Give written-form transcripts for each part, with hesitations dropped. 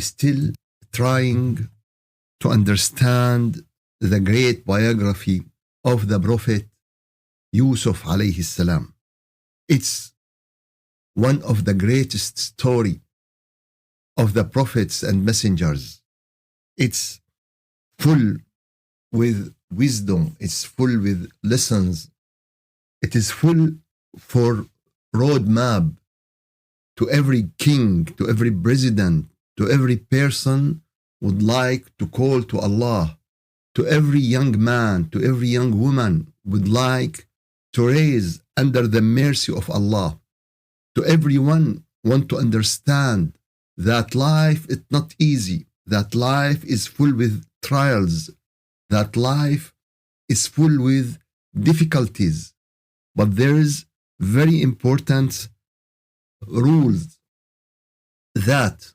still trying to understand the great biography of the Prophet Yusuf alayhi salam. It's one of the greatest story of the prophets and messengers. It's full with wisdom. It's full with lessons. It is full for roadmap to every king, to every president, to every person would like to call to Allah, to every young man, to every young woman would like to raise under the mercy of Allah, to everyone want to understand that life is not easy, that life is full with trials, that life is full with difficulties, but there is very important rules that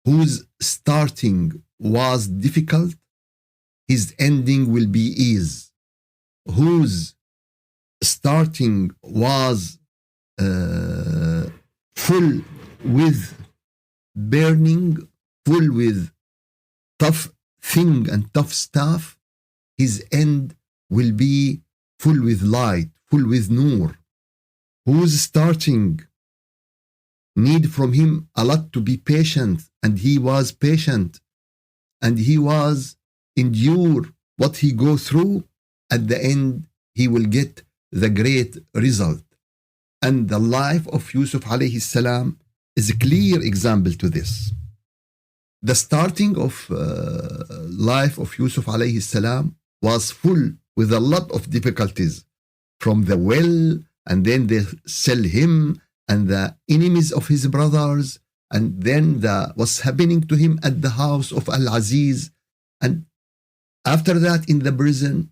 whose starting was difficult, his ending will be ease. Whose starting was full with burning, full with tough thing and tough stuff, his end will be full with light, full with nur. Whose starting need from him a lot to be patient, and he was patient, and he was endure what he go through. At the end, he will get the great result. And the life of Yusuf alayhi salam is a clear example to this. The starting of life of Yusuf alayhi salam was full with a lot of difficulties, from the well, and then they sell him, and the enemies of his brothers, and then what's happening to him at the house of Al-Aziz, and after that in the prison,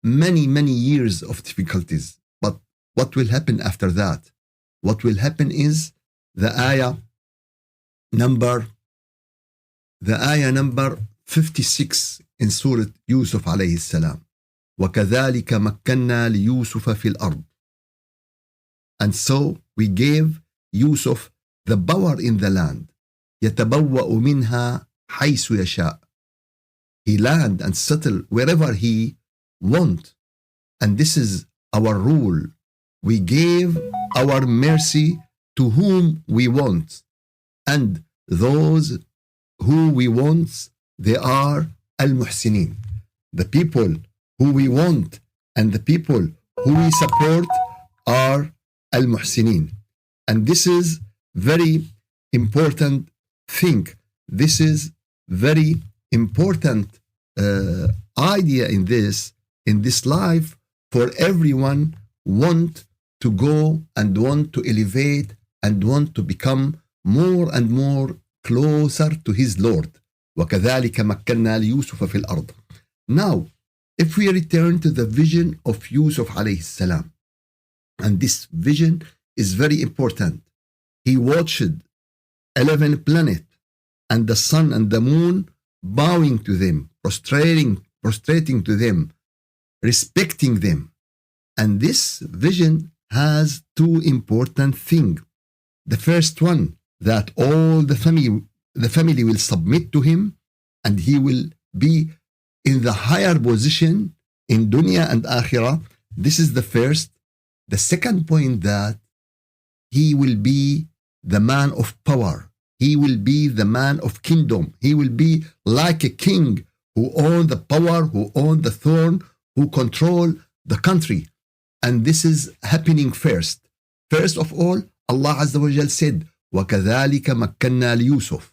many years of difficulties. But what will happen after that? What will happen is the ayah number 56 in Surah Yusuf alayhi salam. وَكَذَلِكَ مَكَّنَّا لِيُوسُفَ فِي الْأَرْضِ. And so we gave Yusuf the power in the land. يَتَبَوَّأُ مِنْهَا حَيْثُ يَشَاءُ. He land and settle wherever he want. And this is our rule. We gave our mercy to whom we want. And those who we want, they are al-muhsinin. The people who we want and the people who we support are al-muhsinin. And this is very important thing. This is very important idea in this life, for everyone want to go and want to elevate and want to become more and more closer to his Lord. وَكَذَلِكَ مَكَّنَّا لِيُوسُفَ فِي الْأَرْضِ. Now, if we return to the vision of Yusuf alayhi salam, and this vision is very important. He watched 11 planets and the sun and the moon bowing to them, prostrating to them, respecting them. And this vision has two important things. The first one, that all the family will submit to him, and he will be in the higher position in dunya and akhirah. This is the first. The second point, that he will be the man of power. He will be the man of kingdom. He will be like a king who own the power, who own the throne, who control the country. And this is happening first. First of all, Allah Azza wa Jal said, وَكَذَلِكَ مَكَّنَّا لِيُوسُفَ.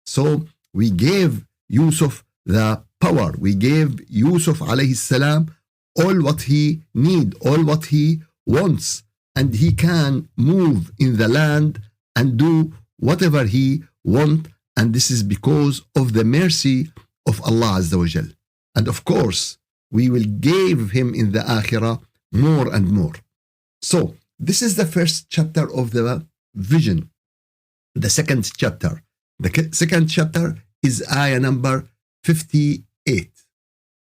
So we gave Yusuf the power. We gave Yusuf alayhi salam all what he need, all what he wants, and he can move in the land and do whatever he want. And this is because of the mercy of Allah Azza wa Jal. And of course, we will give him in the akhirah more and more. So this is the first chapter of the vision. The second chapter. The second chapter is ayah number 58.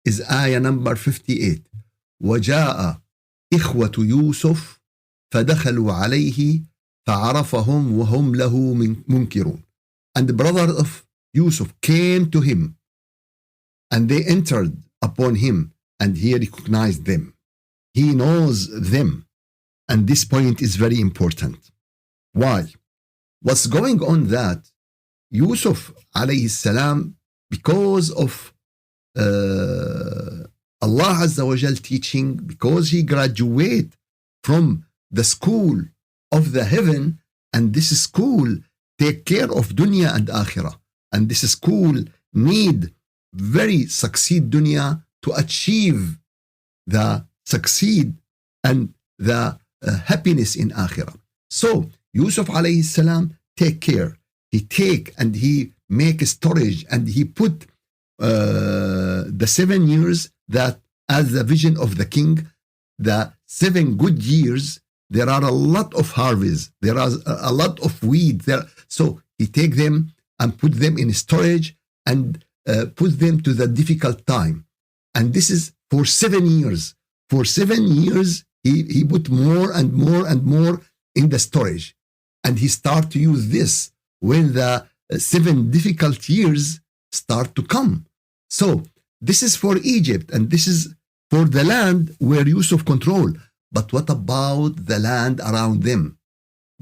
Is ayah number 58. وَجَاءَ إِخْوَةُ يُوسُفَ فَدَخَلُوا عَلَيْهِ فَعَرَفَهُمْ وَهُمْ لَهُ مُنْكِرُونَ. And the brother of Yusuf came to him, and they entered upon him, and he recognized them. He knows them. And this point is very important. Why? What's going on that Yusuf alayhi salam, because of Allah Azza wa Jal teaching, because he graduated from the school of the heaven, and this school take care of dunya and akhirah, and this school need very succeed dunya to achieve the succeed and the happiness in akhirah. So Yusuf alayhi salam take care. He take and he make a storage, and he put the 7 years that as the vision of the king, the 7 good years, there are a lot of harvest, there are a lot of weed there. So he take them and put them in storage and put them to the difficult time. And this is for 7 years. For 7 years, he put more and more and more in the storage. And he start to use this when the 7 difficult years start to come. So this is for Egypt, and this is for the land where Yusuf control. But what about the land around them?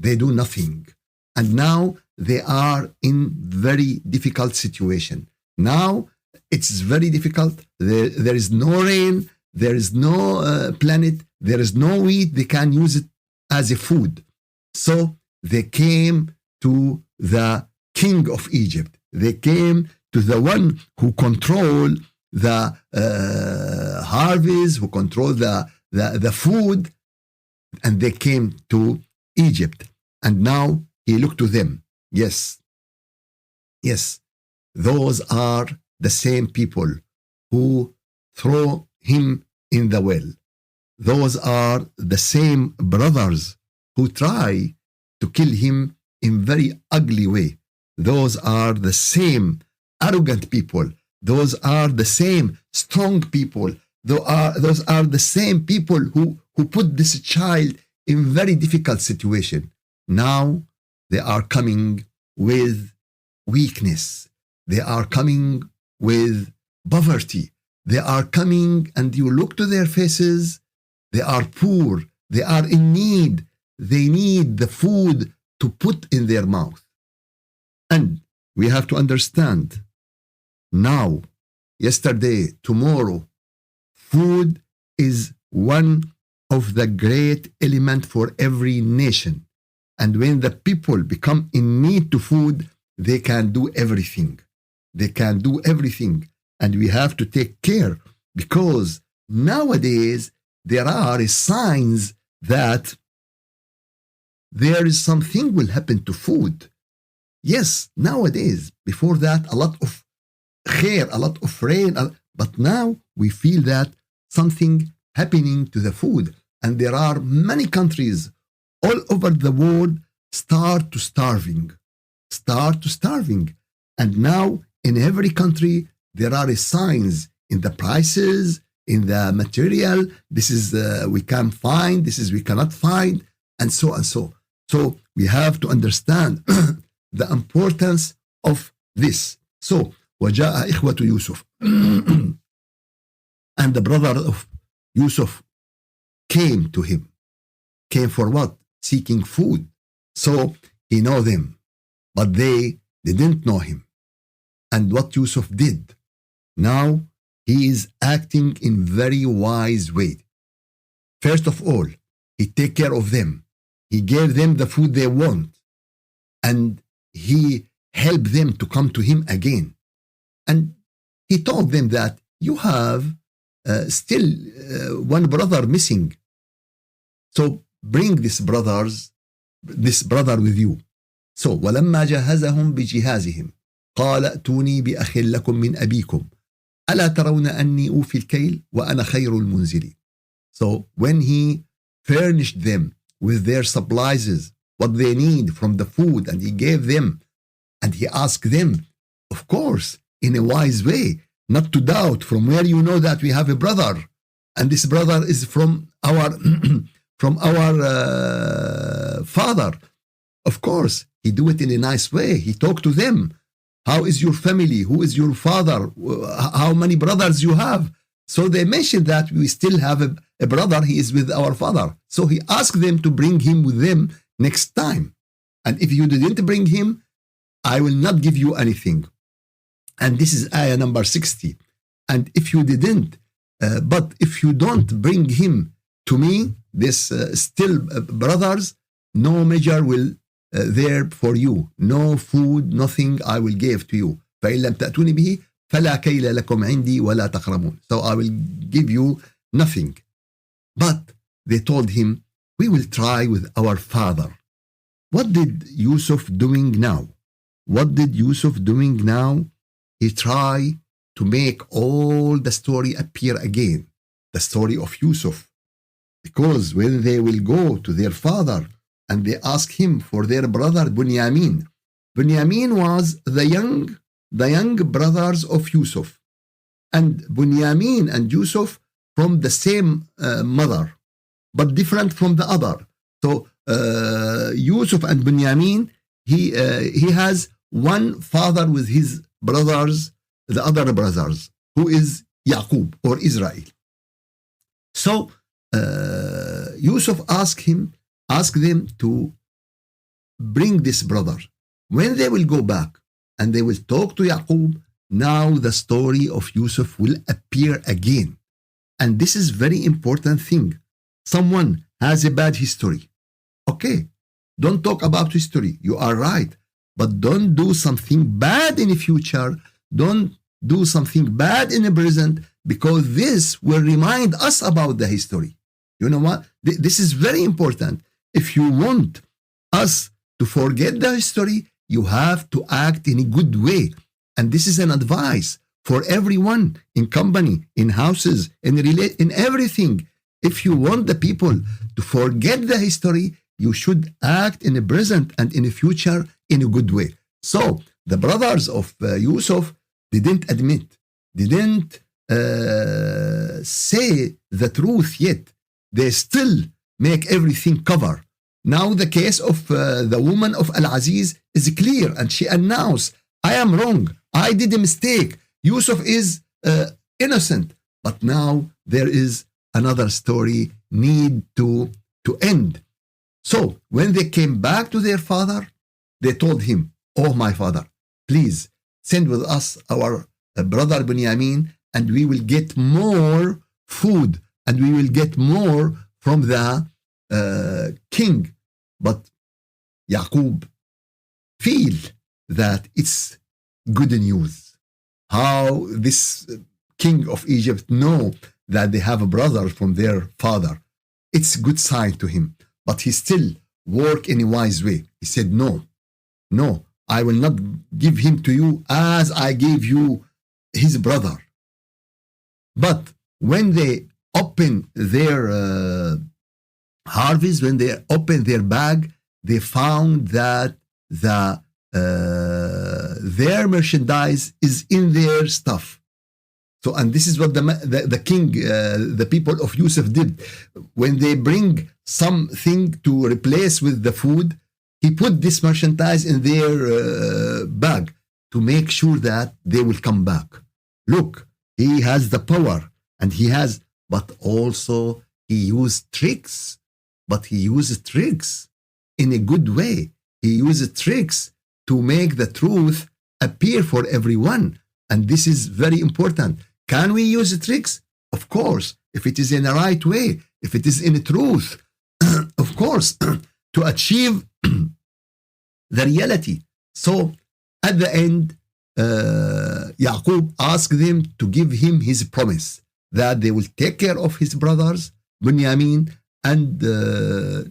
They do nothing. And now they are in very difficult situation. Now it's very difficult. There is no rain. There is no planet. There is no wheat. They can use it as a food. So they came to the king of Egypt. They came to the one who control the harvest, who control the food, and they came to Egypt. And now he looked to them. Yes, those are the same people who throw him in the well. Those are the same brothers who try to kill him in very ugly way. Those are the same arrogant people. Those are the same strong people. Those are the same people who put this child in very difficult situation. Now they are coming with weakness. They are coming with poverty. They are coming, and you look to their faces. They are poor. They are in need. They need the food to put in their mouth. And we have to understand now, yesterday, tomorrow, food is one of the great element for every nation. And when the people become in need to food, they can do everything. They can do everything. And we have to take care, because nowadays there are signs that there is something will happen to food. Yes, nowadays, before that, a lot of khair, a lot of rain, but now we feel that something happening to the food. And there are many countries all over the world start to starving. And now in every country, there are signs in the prices, in the material. This is we can find, this is we cannot find, and so and so. So we have to understand the importance of this. So وجاء إخوة يوسف and the brother of Yusuf came to him. Came for what? Seeking food. So he know them, but they didn't know him. And what Yusuf did, now he is acting in very wise way. First of all, he take care of them. He gave them the food they want. And he helped them to come to him again. And he told them that you have still one brother missing. So bring this brother with you. So ولما جهزهم بجهازهم قال ائتوني بأخ لكم من أبيكم ألا ترون أني أوفي الكيل وأنا خير المنزلين. So when he furnished them with their supplies, what they need from the food, and he gave them, and he asked them, of course, in a wise way, not to doubt, from where you know that we have a brother, and this brother is from our from our father. Of course, he do it in a nice way. He talk to them. How is your family? Who is your father? How many brothers you have? So they mentioned that we still have a brother. He is with our father. So he asked them to bring him with them next time. And if you didn't bring him, I will not give you anything. And this is ayah number 60. And if you didn't, but if you don't bring him to me, this still brothers, no measure will there for you. No food, nothing I will give to you. فإن لم تأتوني به فلا كيل لكم عندي ولا تقربون. So I will give you nothing. But they told him, we will try with our father. What did Yusuf doing now? What did Yusuf doing now? He tried to make all the story appear again. The story of Yusuf. Because when they will go to their father and they ask him for their brother Bunyamin. Bunyamin was the young brothers of Yusuf. And Bunyamin and Yusuf from the same mother, but different from the other. So Yusuf and Bunyamin, he has one father with his brothers, the other brothers, who is Yaqub or Israel. So Yusuf asked them to bring this brother. When they will go back and they will talk to Yaqub, now the story of Yusuf will appear again. And this is very important thing. Someone has a bad history. Okay, don't talk about history. You are right. But don't do something bad in the future. Don't do something bad in the present, because this will remind us about the history. You know what? This is very important. If you want us to forget the history, you have to act in a good way. And this is an advice for everyone in company, in houses, in everything. If you want the people to forget the history, you should act in the present and in the future in a good way. So the brothers of Yusuf didn't admit, didn't say the truth yet. They still make everything cover. Now the case of the woman of Al-Aziz is clear, and she announced, I am wrong. I did a mistake. Yusuf is innocent. But now there is another story need to end. So when they came back to their father, they told him, oh, my father, please send with us our brother Bunyamin, and we will get more food and we will get more from the king. But Yaqub feel that it's good news. How this king of Egypt know that they have a brother from their father. It's a good sign to him. But he still work in a wise way. He said, no, I will not give him to you as I gave you his brother. But when they open their harvest, when they open their bag, they found that their merchandise is in their stuff. So, and this is what the king, the people of Yusuf did. When they bring something to replace with the food, he put this merchandise in their bag to make sure that they will come back. Look, he has the power, and he has, but also he used tricks. But he used tricks in a good way. He used tricks to make the truth appear for everyone. And this is very important. Can we use tricks? Of course, if it is in the right way, if it is in the truth, of course, to achieve the reality. So at the end, Yaqub asked them to give him his promise that they will take care of his brothers, Bunyamin, and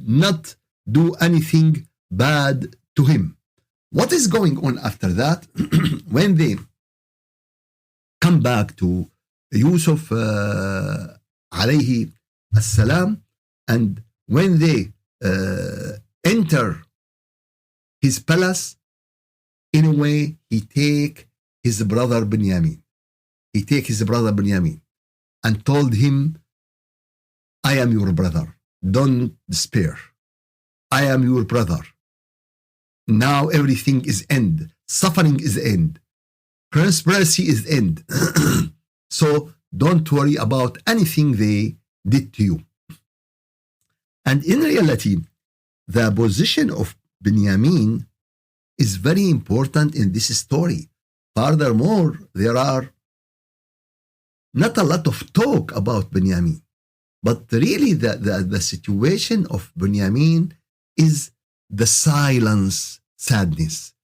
not do anything bad to him. What is going on after that? When they come back to Yusuf alayhi as-salam, and when they enter his palace, in a way, he take his brother Bunyamin. He take his brother Bunyamin and told him, I am your brother. Don't despair. I am your brother. now everything is end. Suffering is end. Conspiracy is end. So don't worry about anything they did to you. And in reality, the position of Benjamin is very important in this story. Furthermore, there are not a lot of talk about Benjamin, but really the situation of Benjamin is the silence sadness,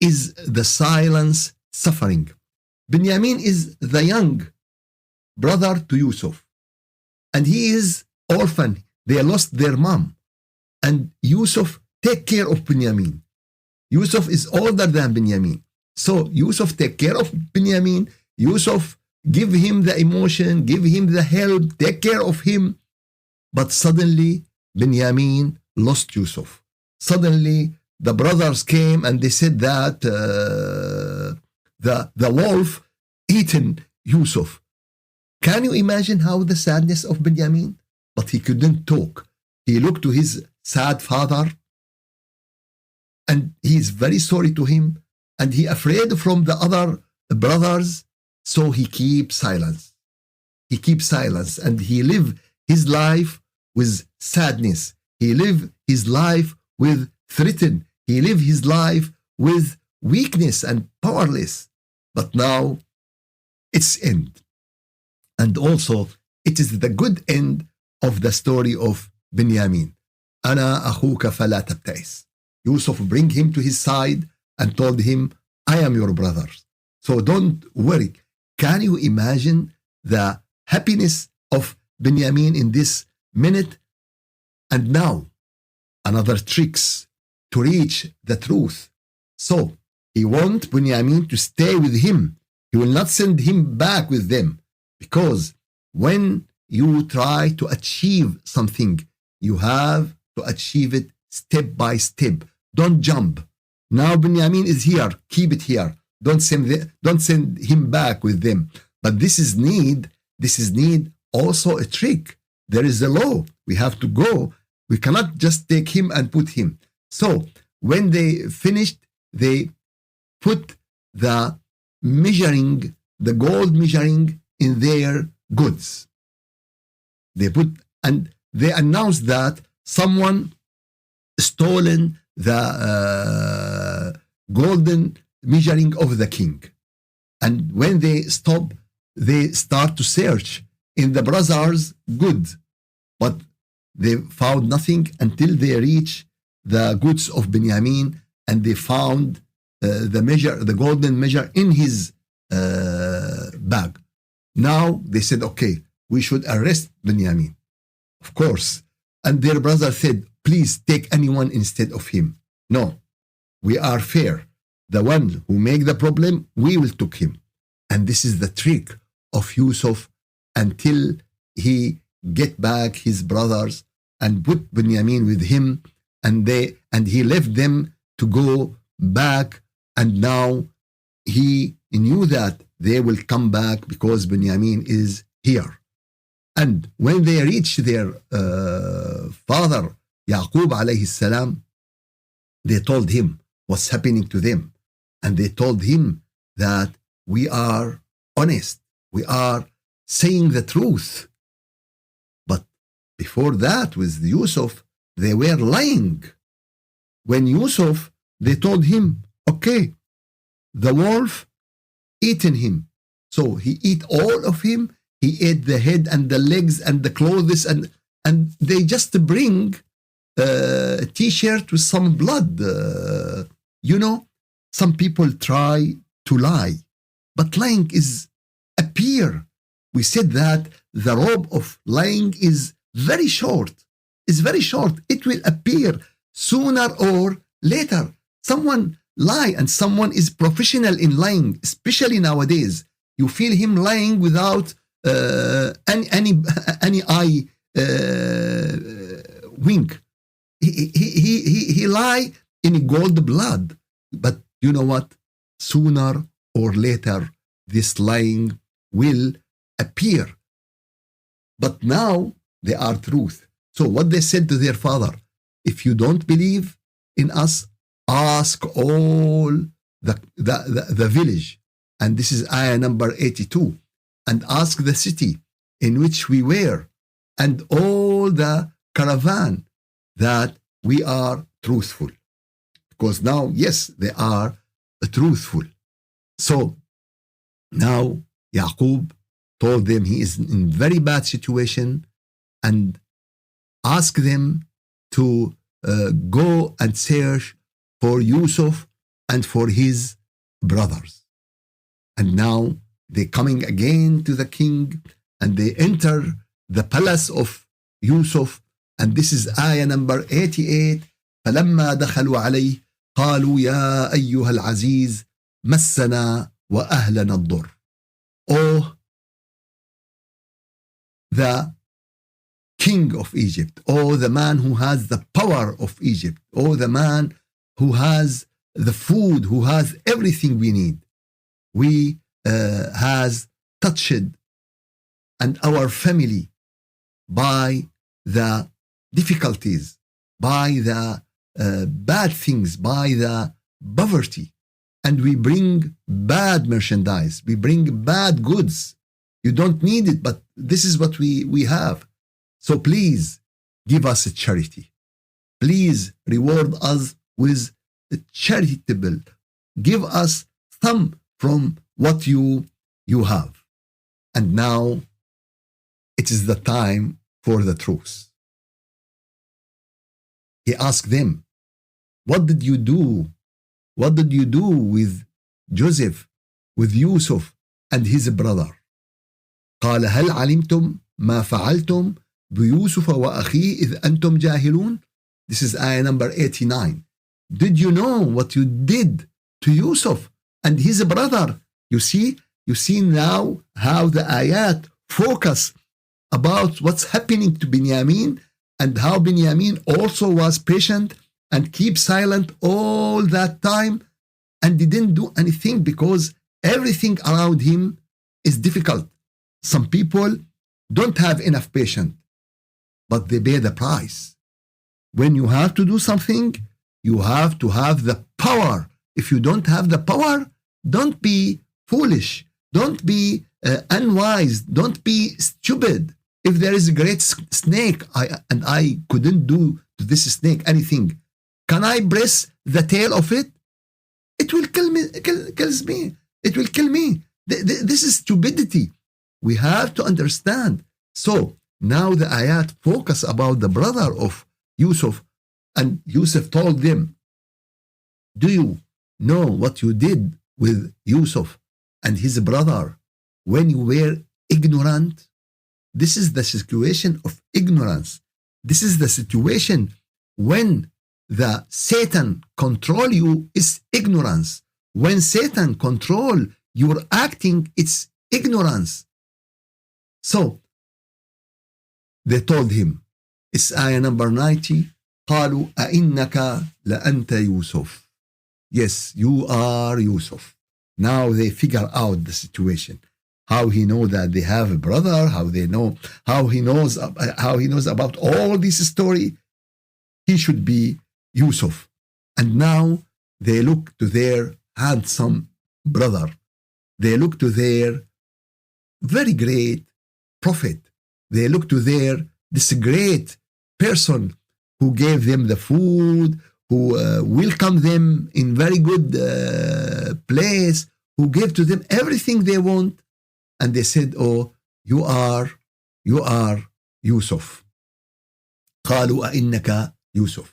is the silence suffering. Benjamin is the young brother to Yusuf, and he is orphan. They lost their mom, and Yusuf take care of Benjamin. Yusuf is older than Benjamin, so Yusuf take care of Benjamin. Yusuf give him the emotion, give him the help, take care of him. But suddenly Benjamin lost Yusuf. Suddenly the brothers came and they said that the wolf eaten Yusuf. Can you imagine how the sadness of Benjamin? But he couldn't talk. He looked to his sad father, and he is very sorry to him, and he afraid from the other brothers, so he keeps silence. He keeps silence, and he live his life with sadness. He live his life with threaten. He live his life with weakness and powerless. But now it's end. And also it is the good end of the story of Benjamin. أنا أخوك فلا تبتئس. Yusuf bring him to his side and told him, I am your brother. So don't worry. Can you imagine the happiness of Benjamin in this minute? And now another tricks to reach the truth. So he want Benjamin to stay with him. He will not send him back with them, because when you try to achieve something, you have to achieve it step by step. Don't jump. Now Benjamin is here. Keep it here. Don't send him back with them. But this is need also a trick. There is a law. We have to go. We cannot just take him and put him. So when they finished, they put the gold measuring in their goods. And they announced that someone stolen the golden measuring of the king. And when they stop, they start to search in the brothers' goods, but they found nothing until they reach the goods of Benjamin, and they found the golden measure in his bag. Now they said, okay, we should arrest Benjamin, of course. And their brother said, please take anyone instead of him. No, we are fair. The one who make the problem, we will take him. And this is the trick of Yusuf until he get back his brothers and put Benjamin with him, and he left them to go back. And now he knew that they will come back because Benjamin is here. And when they reached their father, Yaqub alayhi salam, they told him what's happening to them. And they told him that we are honest. We are saying the truth. But before that, with Yusuf, they were lying. When Yusuf, they told him, okay, the wolf eaten him. So he eat all of him. He ate the head and the legs and the clothes, and they just bring a t-shirt with some blood. Some people try to lie, but lying is appear. We said that the rope of lying is very short. It's very short. It will appear sooner or later. Someone lie, and someone is professional in lying, especially nowadays. You feel him lying without any eye wink. He lie in gold blood. But you know what? Sooner or later, this lying will appear. But now they are truth. So what they said to their father, if you don't believe in us, ask all the village, and this is ayah number 82, and ask the city in which we were, and all the caravan, that we are truthful. Because now, yes, they are truthful. So now Yaqub told them he is in very bad situation and ask them to go and search for Yusuf and for his brothers. And now they're coming again to the king, and they enter the palace of Yusuf, and this is ayah number 88. فلما دخلوا عليه قالوا يا أيها العزيز مسنا وأهلنا الضر. Oh, the king of Egypt, oh, the man who has the power of Egypt, oh, the man who has the food, who has everything we need. We has touched and our family by the difficulties, by the bad things, by the poverty, and we bring bad merchandise, we bring bad goods. You don't need it, but this is what we have. So please give us a charity. Please reward us with charitable. Give us some from what you have. And now it is the time for the truth. He asked them, what did you do? What did you do with Joseph, with Yusuf and his brother? قال هل علمتم ما فعلتم بيوسف وأخيه إذ أنتم جاهلون? This is ayah number 89. Did you know what you did to Yusuf and his brother? You see now how the ayat focus about what's happening to Binyamin, and how Binyamin also was patient and keep silent all that time and didn't do anything because everything around him is difficult. Some people don't have enough patience, but they pay the price. When you have to do something, you have to have the power. If you don't have the power, don't be foolish. Don't be unwise. Don't be stupid. If there is a great snake and I couldn't do to this snake anything, can I press the tail of it? It will kill me. Kills me. It will kill me. This is stupidity. We have to understand. So now the ayat focus about the brother of Yusuf, and Yusuf told them, do you know what you did with Yusuf and his brother when you were ignorant? This is the situation of ignorance. This is the situation when the Satan control you is ignorance. When Satan control your acting, it's ignorance. So they told him, it's ayah number 90, قالوا أئنك لأنت يوسف. Yes, you are Yusuf. Now they figure out the situation. How he know that they have a brother, how he knows about all this story. He should be Yusuf. And now they look to their handsome brother. They look to their very great prophet. They look to this great person who gave them the food, who welcomed them in very good place, who gave to them everything they want. And they said, oh, you are Yusuf. قالوا أئنك يوسف.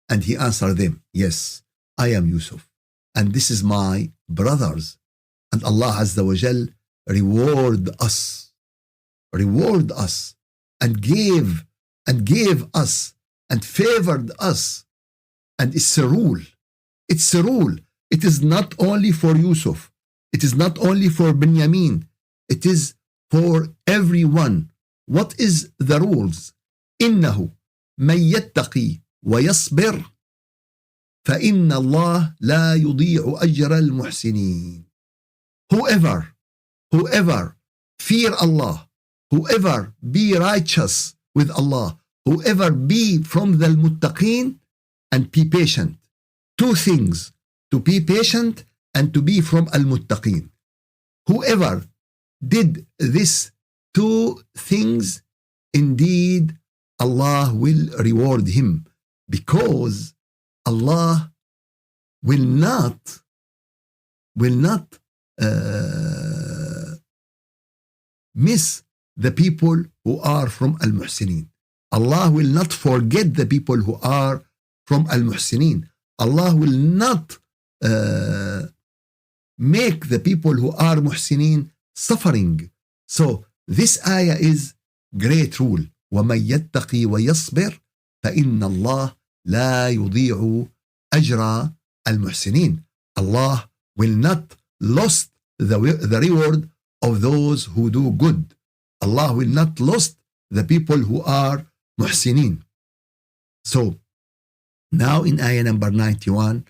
And he answered them, yes, I am Yusuf. And this is my brothers. And Allah Azza wa Jal reward us, and gave us, and favored us. And it's a rule. It's a rule. It is not only for Yusuf. It is not only for Binyamin. It is for everyone. What is the rules? إنه من يتقي ويصبر فإن الله لا يضيع أجر المحسنين. Whoever fear Allah, whoever be righteous with Allah, whoever be from the muttaqeen and be patient. two things: to be patient and to be from al-muttaqin. Whoever did these two things, indeed Allah will reward him, because Allah will not miss the people who are from al-muhsinin. Allah will not forget the people who are from al-muhsinin. Allah will not make the people who are muhsinin suffering. So this ayah is great rule. وَمَنْ يَتَّقِي وَيَصْبِرْ فَإِنَّ اللَّهَ لَا يُضِيعُ أَجْرَ الْمُحْسِنِينَ. Allah will not lose the reward of those who do good. Allah will not lose the people who are muhsinin. So now in ayah number 91,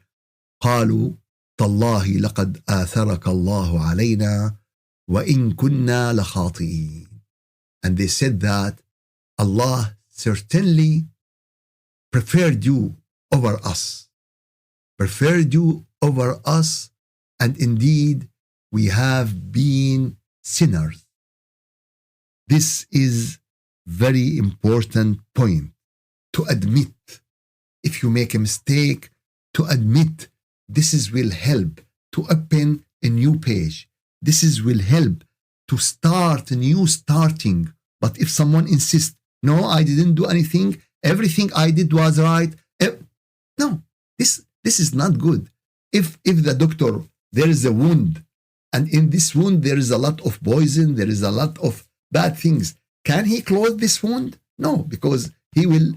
قالوا تالله لقد آثرك الله علينا وإن كنا لخاطئين. And they said that Allah certainly preferred you over us. Preferred you over us, and indeed we have been sinners. This is very important point to admit. If you make a mistake, to admit. This is will help to open a new page. This is will help to start a new starting. But if someone insists, no, I didn't do anything, everything I did was right. No, this is not good. If the doctor, there is a wound, and in this wound there is a lot of poison, there is a lot of bad things, can he close this wound? No, because he will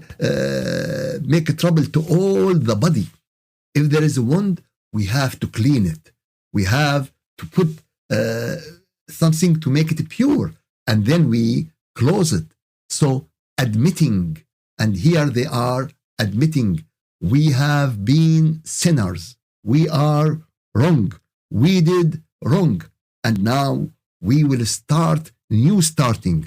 make trouble to all the body. If there is a wound, we have to clean it. We have to put something to make it pure, and then we close it. So admitting, and here they are admitting, we have been sinners. We are wrong. We did wrong. And now we will start new starting.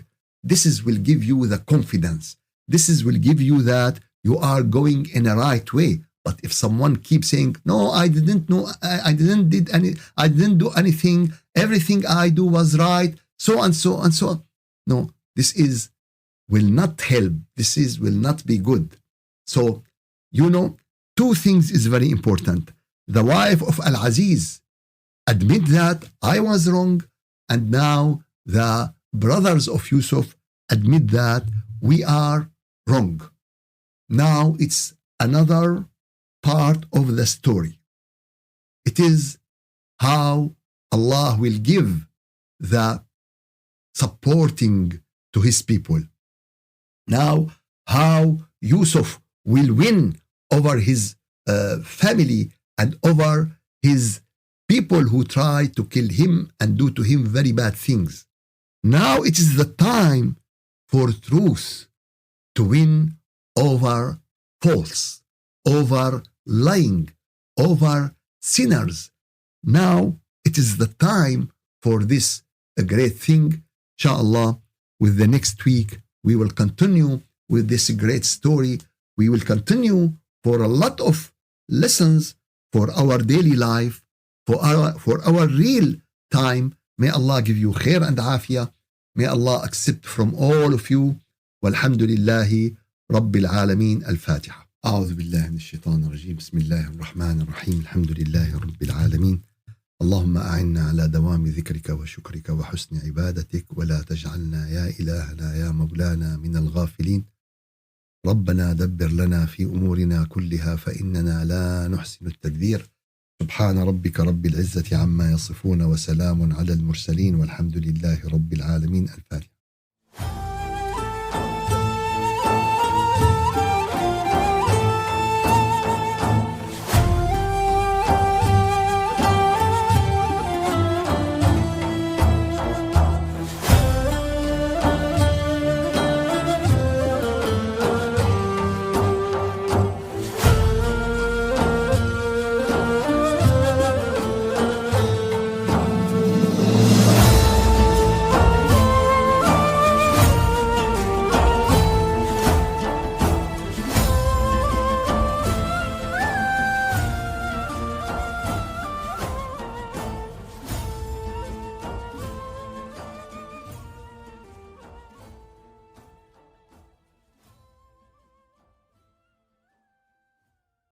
This is will give you the confidence. This is will give you that you are going in a right way. But if someone keeps saying, no, I didn't know, I didn't do anything, everything I do was right, so and so and so on. No, this is will not help. This is will not be good. So, two things is very important. The wife of Al-Aziz admit that I was wrong, and now the brothers of Yusuf admit that we are wrong. Now it's another part of the story. It is how Allah will give the supporting to his people. Now, how Yusuf will win over his family and over his people who try to kill him and do to him very bad things. Now it is the time for truth to win over false, over lying, over sinners. Now it is the time for this a great thing. Inshallah, with the next week, we will continue with this great story. We will continue for a lot of lessons for our daily life, for our real time. May Allah give you khair and afiyah. May Allah accept from all of you. Walhamdulillahi Rabbil Alameen. Al-Fatiha. أعوذ بالله من الشيطان الرجيم. بسم الله الرحمن الرحيم. الحمد لله رب العالمين. اللهم أعنا على دوام ذكرك وشكرك وحسن عبادتك، ولا تجعلنا يا إلهنا يا مولانا من الغافلين. ربنا دبر لنا في أمورنا كلها فإننا لا نحسن التدبير. سبحان ربك رب العزة عما يصفون وسلام على المرسلين والحمد لله رب العالمين. الفاتحة.